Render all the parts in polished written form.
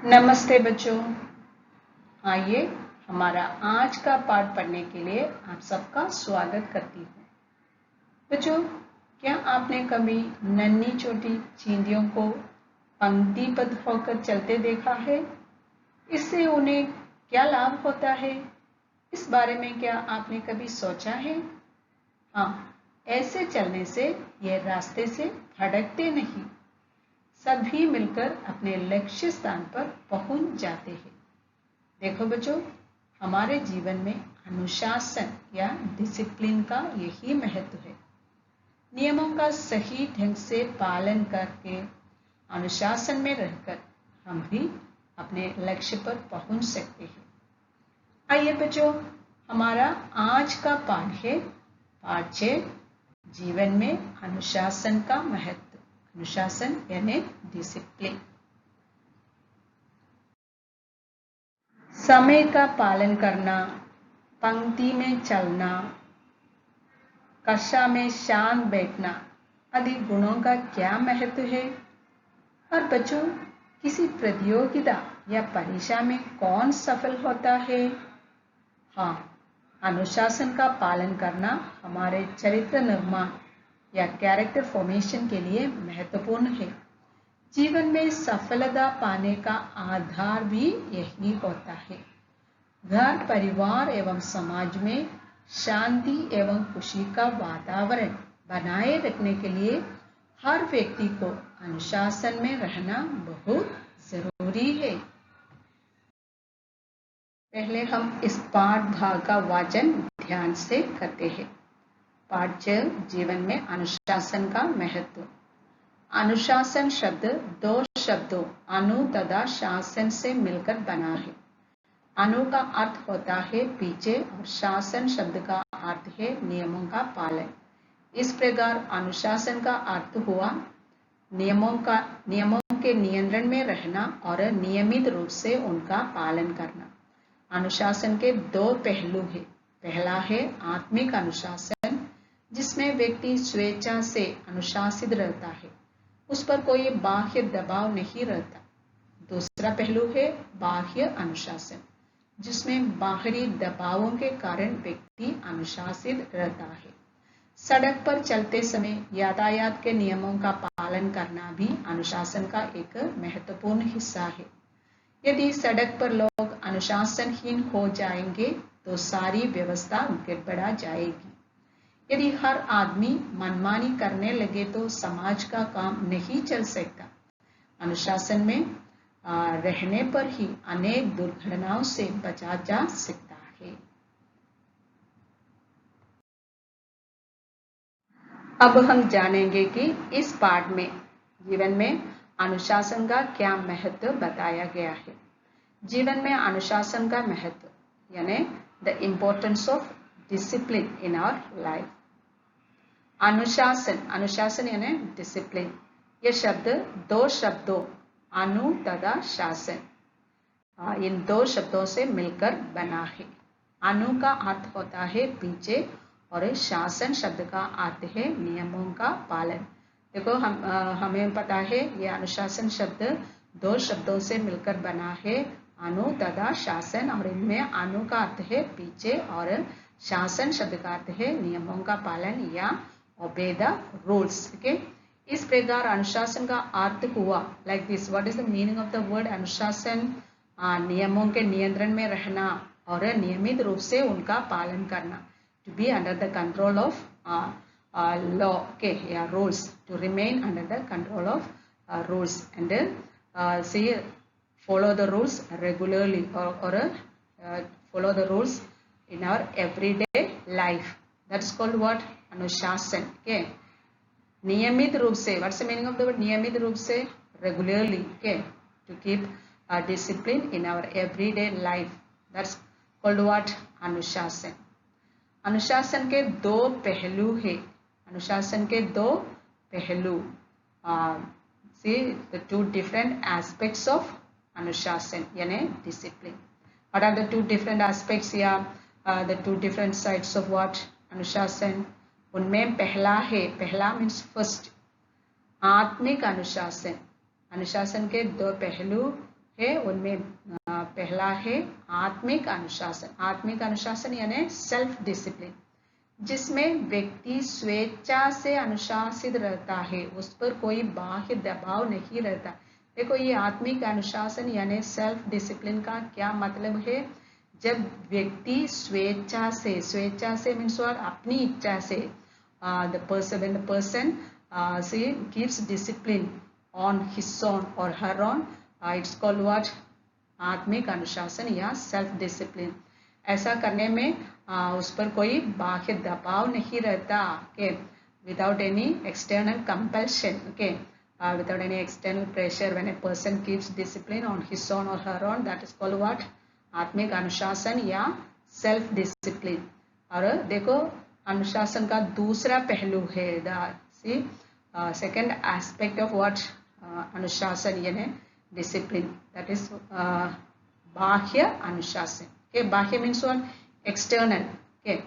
नमस्ते बच्चों। आइए हमारा आज का पाठ पढ़ने के लिए आप सबका स्वागत करती हूँ। बच्चों, क्या आपने कभी नन्ही छोटी चींटियों को पंक्तिबद्ध होकर चलते देखा है? इससे उन्हें क्या लाभ होता है, इस बारे में क्या आपने कभी सोचा है? हाँ, ऐसे चलने से ये रास्ते से भटकते नहीं, सभी मिलकर अपने लक्ष्य स्थान पर पहुंच जाते हैं। देखो बच्चों, हमारे जीवन में अनुशासन या डिसिप्लिन का यही महत्व है। नियमों का सही ढंग से पालन करके अनुशासन में रहकर हम भी अपने लक्ष्य पर पहुंच सकते हैं। आइए बच्चों, हमारा आज का पाठ है पाठ 6, जीवन में अनुशासन का महत्व। अनुशासन यानी डिसिप्लिन। समय का पालन करना, पंक्ति में चलना, कक्षा में शांत बैठना आदि गुणों का क्या महत्व है? और बच्चों, किसी प्रतियोगिता या परीक्षा में कौन सफल होता है? हाँ, अनुशासन का पालन करना हमारे चरित्र निर्माण या कैरेक्टर फॉर्मेशन के लिए महत्वपूर्ण है। जीवन में सफलता पाने का आधार भी यही होता है। घर, परिवार एवं समाज में शांति एवं खुशी का वातावरण बनाए रखने के लिए हर व्यक्ति को अनुशासन में रहना बहुत जरूरी है। पहले हम इस पाठ भाग का वाचन ध्यान से करते हैं। पाठ 6, जीवन में अनुशासन का महत्व। अनुशासन शब्द दो शब्दों अनु तथा शासन से मिलकर बना है। अनु का अर्थ होता है पीछे और शासन शब्द का अर्थ है नियमों का पालन। इस प्रकार अनुशासन का अर्थ हुआ नियमों के नियंत्रण में रहना और नियमित रूप से उनका पालन करना। अनुशासन के दो पहलू हैं। पहला है आत्मिक अनुशासन, जिसमें व्यक्ति स्वेच्छा से अनुशासित रहता है, उस पर कोई बाह्य दबाव नहीं रहता। दूसरा पहलू है बाह्य अनुशासन, जिसमें बाहरी दबावों के कारण व्यक्ति अनुशासित रहता है। सड़क पर चलते समय यातायात के नियमों का पालन करना भी अनुशासन का एक महत्वपूर्ण हिस्सा है। यदि सड़क पर लोग अनुशासनहीन हो जाएंगे तो सारी व्यवस्था गड़बड़ा जाएगी। यदि हर आदमी मनमानी करने लगे तो समाज का काम नहीं चल सकता। अनुशासन में रहने पर ही अनेक दुर्घटनाओं से बचा जा सकता है। अब हम जानेंगे कि इस पाठ में जीवन में अनुशासन का क्या महत्व बताया गया है। जीवन में अनुशासन का महत्व यानी the importance of discipline in our life. अनुशासन यानी डिसिप्लिन, यह शब्द दो शब्दों अनु तथा शासन, इन दो शब्दों से मिलकर बना है। अनु का अर्थ होता है पीछे और शासन शब्द का अर्थ है नियमों का पालन। देखो, हमें पता है यह अनुशासन शब्द दो शब्दों से मिलकर बना है, अनु तथा शासन, और इनमें अनु का अर्थ है पीछे और शासन शब्द का अर्थ है नियमों का पालन या ओबे द रूल्स। ओके, इस प्रकार अनुशासन का अर्थ हुआ like this. What is the meaning of the word अनुशासन? नियमों के नियंत्रण में रहना और नियमित रूप से उनका पालन करना। To be under the control of law, okay, yeah, rules, to remain under the control of rules and follow the rules regularly or follow the rules in our everyday life. That's called what? Anushasan. Okay, नियमित रूप से, what's the meaning of the word नियमित रूप से? Regularly, okay, to keep discipline in our everyday life. That's called what? अनुशासन। अनुशासन के दो पहलू है। अनुशासन के दो पहलू, see the two different aspects of अनुशासन यानी discipline. What are the two different aspects या the two different sides of what? अनुशासन। उनमें पहला मीन्स फर्स्ट, आत्मिक अनुशासन। अनुशासन के दो पहलू है उनमें पहला है आत्मिक अनुशासन। आत्मिक अनुशासन यानी सेल्फ डिसिप्लिन, जिसमें व्यक्ति स्वेच्छा से अनुशासित रहता है, उस पर कोई बाह्य दबाव नहीं रहता। देखो ये आत्मिक अनुशासन यानी सेल्फ डिसिप्लिन का क्या मतलब है? जब व्यक्ति स्वेच्छा से मीन्स व्हाट, अपनी इच्छा से, the person keeps discipline on his own or her own, it's called what? आत्मिक अनुशासन या सेल्फ डिसिप्लिन। ऐसा करने में उस पर कोई बाह्य दबाव नहीं रहता, okay, without any external compulsion, okay, without any external pressure. When a person keeps discipline on his own or her own, that is called what? आत्मिक अनुशासन या सेल्फ डिसिप्लिन। और देखो अनुशासन का दूसरा पहलू है, the second aspect of what अनुशासन यानी डिसिप्लिन, दैट इज बाह्य अनुशासन। okay, बाह्य मीन्स व्हाट? एक्सटर्नल। okay,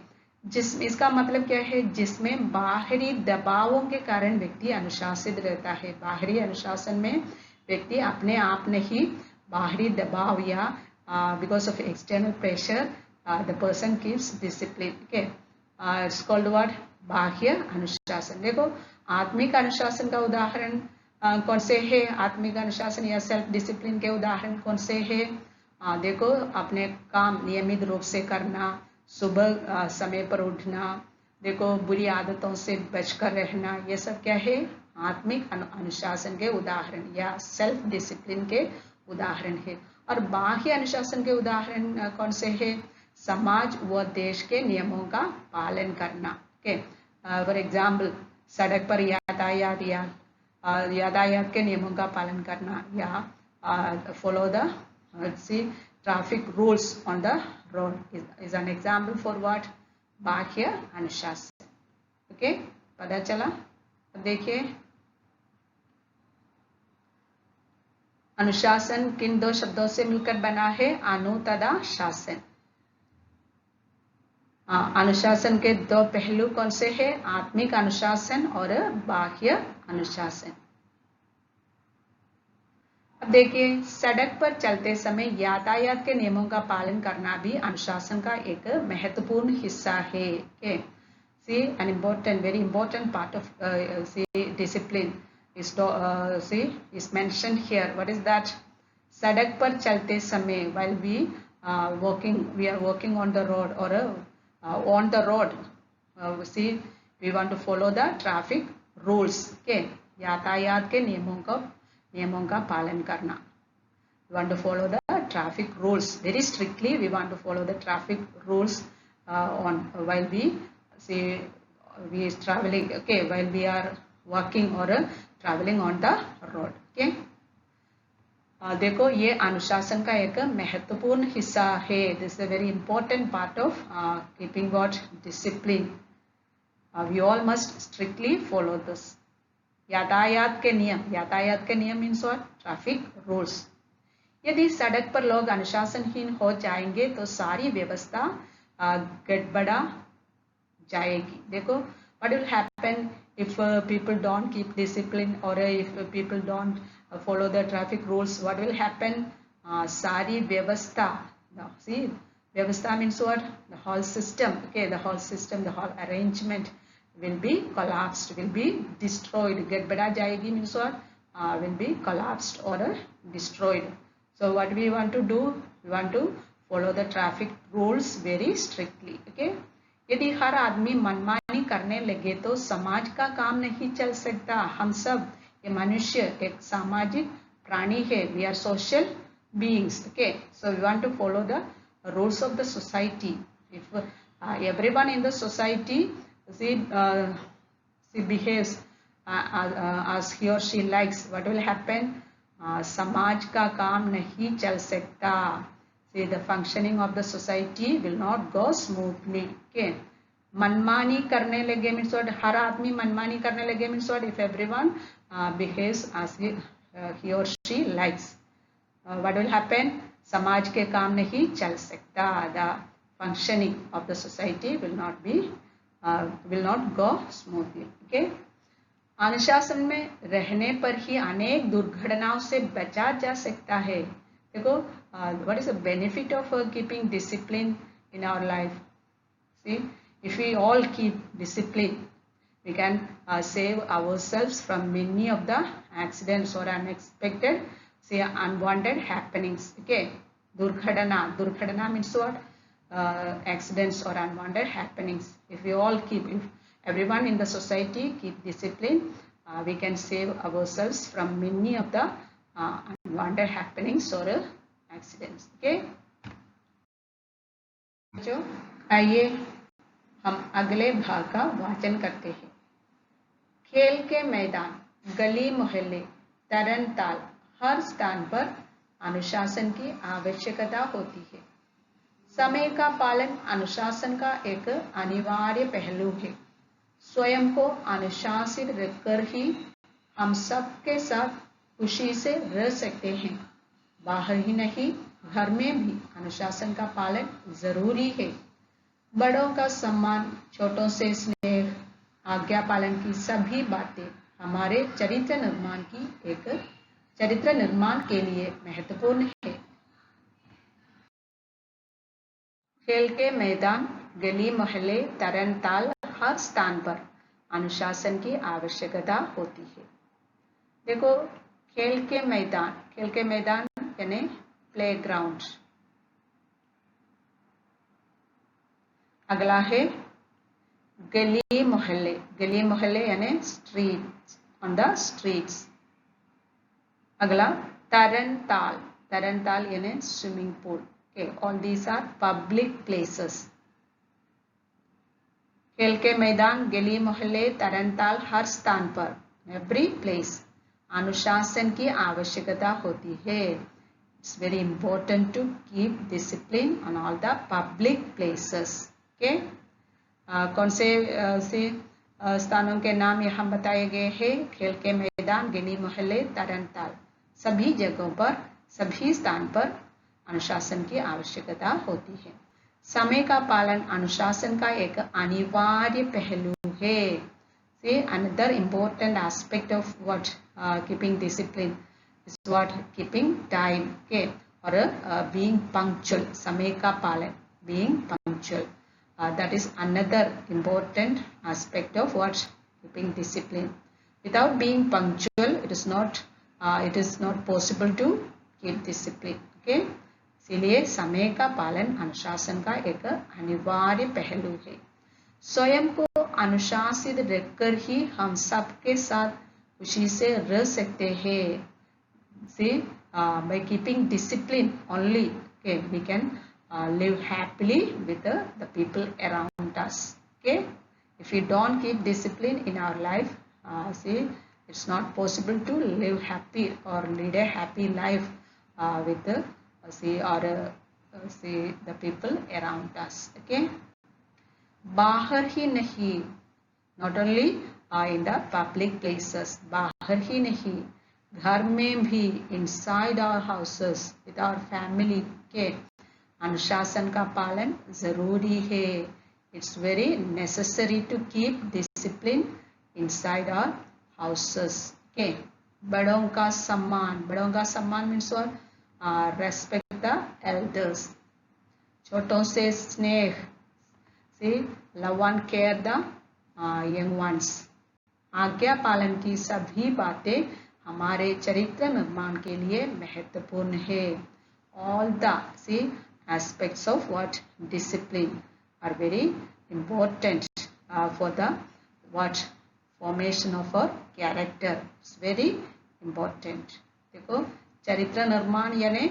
इसका मतलब क्या है? जिसमें बाहरी दबावों के कारण व्यक्ति अनुशासित रहता है। बाहरी अनुशासन में व्यक्ति अपने आप नहीं, बाहरी दबाव या because of external pressure the person keeps discipline. Okay, it's called what? बाह्य अनुशासन। देखो आत्मिक अनुशासन का उदाहरण कौन से है? आत्मिक अनुशासन या सेल्फ डिसिप्लिन के उदाहरण कौन से है? देखो अपने काम नियमित रूप से करना, सुबह समय पर उठना, देखो बुरी आदतों से बचकर रहना, ये सब क्या है? आत्मिक अनुशासन के उदाहरण या सेल्फ डिसिप्लिन के उदाहरण है। और बाह्य अनुशासन के उदाहरण कौन से है? समाज व देश के नियमों का पालन करना। ओके, फॉर एग्जाम्पल सड़क पर यातायात के नियमों का पालन करना, या follow the traffic rules on the road is an example for what? बाह्य अनुशासन। ओके, पता चला? अब देखिए अनुशासन किन दो शब्दों से मिलकर बना है? अनु तथा शासन। अनुशासन के दो पहलू कौन से हैं? आत्मिक अनुशासन और बाह्य अनुशासन। अब देखिए सड़क पर चलते समय यातायात के नियमों का पालन करना भी अनुशासन का एक महत्वपूर्ण हिस्सा है। okay? See, an important, very important part of discipline is mentioned here. What is that? सड़क पर चलते समय, while we are walking on the road or on the road, we want to follow the traffic rules. Okay, यातायात के नियमों का पालन करना. We want to follow the traffic rules very strictly. We want to follow the traffic rules while we is traveling. Okay, while we are walking or traveling on the road. Okay. देखो ये अनुशासन का एक महत्वपूर्ण हिस्सा है. This is a very important part of keeping what? Discipline. We all must strictly follow this. यातायात के नियम मीन्स व्हाट? Traffic rules. यदि सड़क पर लोग अनुशासनहीन हो जाएंगे तो सारी व्यवस्था गड़बड़ा जाएगी. देखो what will happen if people don't keep discipline or if people don't follow the traffic rules? What will happen? सारी व्यवस्था. See, व्यवस्था means what? The whole system. Okay, the whole system, the whole arrangement will be collapsed, will be destroyed. गड़बड़ा जाएगी means what? Will be collapsed or destroyed. So what we want to do? We want to follow the traffic rules very strictly. Okay. यदि हर आदमी मनमानी करने लगे तो समाज का काम नहीं चल सकता. हम सब ये मनुष्य एक सामाजिक प्राणी है. We are social beings. Okay. So we want to follow the rules of the society. If everyone in the society she behaves as he or she likes, what will happen? समाज का काम नहीं चल सकता. See, the functioning of the society will not go smoothly. Okay. मनमानी करने लगे means what? हर आदमी मनमानी करने लगे means what? If everyone behaves as he or she likes, what will happen? समाज के काम नहीं चल सकता. The functioning of the society will not go smoothly. Okay. अनुशासन में रहने पर ही अनेक दुर्घटनाओं से बचा जा सकता है. देखो what is the benefit of keeping discipline in our life? See, if we all keep discipline, we can save ourselves from many of the accidents or unexpected, say, unwanted happenings. Okay, durghadana means what? Accidents or unwanted happenings. If we all keep, if everyone in the society keep discipline, we can save ourselves from many of the unwanted happenings or accidents. Okay, जो आइए हम अगले भाग का वाचन करते हैं। खेल के मैदान, गली मोहल्ले, तरन ताल, हर स्थान पर अनुशासन की आवश्यकता होती है। समय का पालन अनुशासन का एक अनिवार्य पहलू है। स्वयं को अनुशासित रखकर ही हम सबके साथ खुशी से रह सकते हैं। बाहर ही नहीं, घर में भी अनुशासन का पालन जरूरी है। बड़ों का सम्मान, छोटों से स्नेह, आज्ञा पालन की सभी बातें हमारे चरित्र निर्माण के लिए महत्वपूर्ण है। खेल के मैदान, गली मोहल्ले, तरन ताल, हर स्थान पर अनुशासन की आवश्यकता होती है। देखो, खेल के मैदान यानी प्लेग्राउंड। अगला है गली मोहल्ले यानी स्ट्रीट, ऑन द स्ट्रीट्स। अगला तरन ताल यानी swimming pool. Okay, all these are public places. खेल के मैदान, गली मोहल्ले, तरन ताल, हर स्थान पर, every place, अनुशासन की आवश्यकता होती है। It's very important to keep discipline on all the public places. Okay? कौन से स्थानों के नाम यहाँ बताए गए हैं? खेल के मैदान, गली मोहल्ले, तरन ताल, सभी जगहों पर, सभी स्थान पर अनुशासन की आवश्यकता होती है। समय का पालन अनुशासन का एक अनिवार्य पहलू है। See, another important aspect of what keeping discipline is what keeping time, okay, or being punctual. समय का पालन, being punctual, that is another important aspect of what keeping discipline. Without being punctual, it is not possible to keep discipline. Okay, इसलिए समय का पालन अनुशासन का एक अनिवार्य पहलू है। स्वयं को अनुशासित रखकर ही हम सबके साथ खुशी से रह सकते हैं। See, by keeping discipline only, okay, we can live happily with the people around us. Okay, if we don't keep discipline in our life, see, it's not possible to live happy or lead a happy life with the the people around us. Okay, बाहर ही नहीं, not only in the public places, बाहर ही नहीं, घर में भी, inside our houses with our family, okay, अनुशासन का पालन जरूरी है। It's very necessary to keep discipline inside our houses. Okay, बड़ों का सम्मान means what? Respect the elders. छोटों से स्नेह, see, love and care the young ones. आज्ञा पालन की सभी बातें हमारे चरित्र निर्माण के लिए महत्वपूर्ण है। All the aspects of what discipline are very important for the formation of our character. It's very important. देखो, चरित्र निर्माण यानी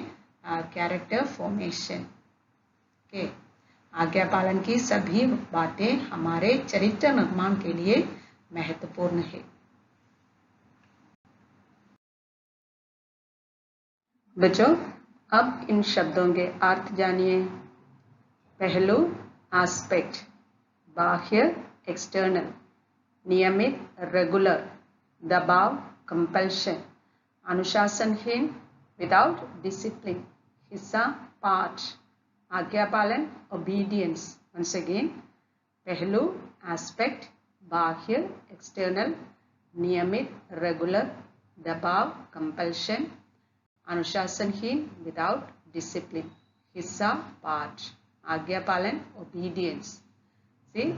कैरेक्टर फॉर्मेशन। ओके, आज्ञा पालन की सभी बातें हमारे चरित्र निर्माण के लिए महत्वपूर्ण है। बच्चों, अब इन शब्दों के अर्थ जानिए। पहलू, एस्पेक्ट, बाह्य, एक्सटर्नल, नियमित, रेगुलर, दबाव, कंपल्शन, अनुशासनहीन, विदाउट डिसिप्लिन, हिस्सा, पार्ट, आज्ञा पालन, ओबीडियंस। वंस अगेन, पहलू, एस्पेक्ट, बाह्य, एक्सटर्नल, नियमित, रेगुलर, दबाव, कंपल्शन, अनुशासनहीन विदाउट डिसिप्लिन, हिस्सा पाठ, आज्ञा पालन obedience. See,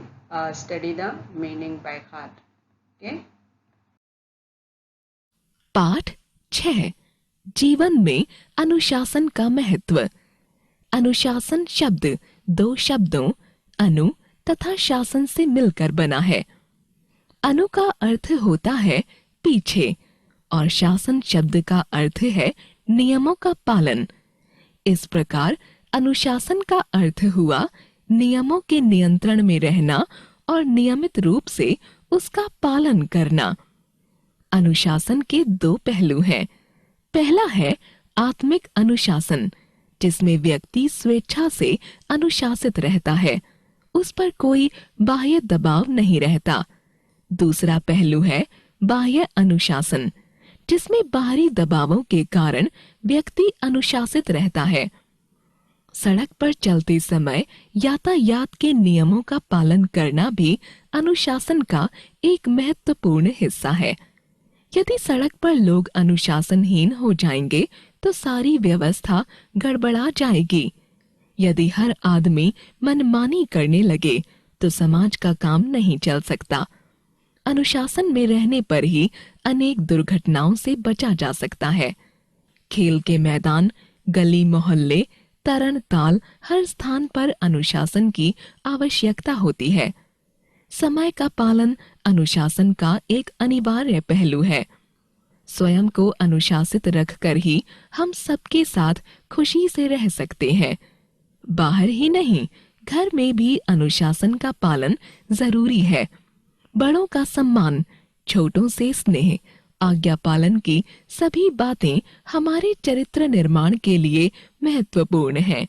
study the meaning by heart. Okay. पाठ 6. जीवन में अनुशासन का महत्व. अनुशासन शब्द 2 शब्दों अनु तथा शासन से मिलकर बना है. अनु का अर्थ होता है पीछे और शासन शब्द का अर्थ है नियमों का पालन. इस प्रकार अनुशासन का अर्थ हुआ नियमों के नियंत्रण में रहना और नियमित रूप से उसका पालन करना. अनुशासन के 2 पहलू हैं. पहला है आत्मिक अनुशासन, जिसमें व्यक्ति स्वेच्छा से अनुशासित रहता है, उस पर कोई बाह्य दबाव नहीं रहता. दूसरा पहलू है बाह्य अनुशासन, जिसमें बाहरी दबावों के कारण व्यक्ति अनुशासित रहता है. सड़क पर चलते समय यातायात के नियमों का पालन करना भी अनुशासन का एक महत्वपूर्ण हिस्सा है. यदि सड़क पर लोग अनुशासनहीन हो जाएंगे तो सारी व्यवस्था गड़बड़ा जाएगी. यदि हर आदमी मनमानी करने लगे तो समाज का काम नहीं चल सकता. अनुशासन में रहने पर ही अनेक दुर्घटनाओं से बचा जा सकता है. खेल के मैदान, गली मोहल्ले, तरण ताल, हर स्थान पर अनुशासन की आवश्यकता होती है. समय का पालन अनुशासन का एक अनिवार्य पहलू है. स्वयं को अनुशासित रखकर ही हम सबके साथ खुशी से रह सकते हैं. बाहर ही नहीं, घर में भी अनुशासन का पालन जरूरी है. बड़ों का सम्मान, छोटों से स्नेह, आज्ञा पालन की सभी बातें हमारे चरित्र निर्माण के लिए महत्वपूर्ण हैं.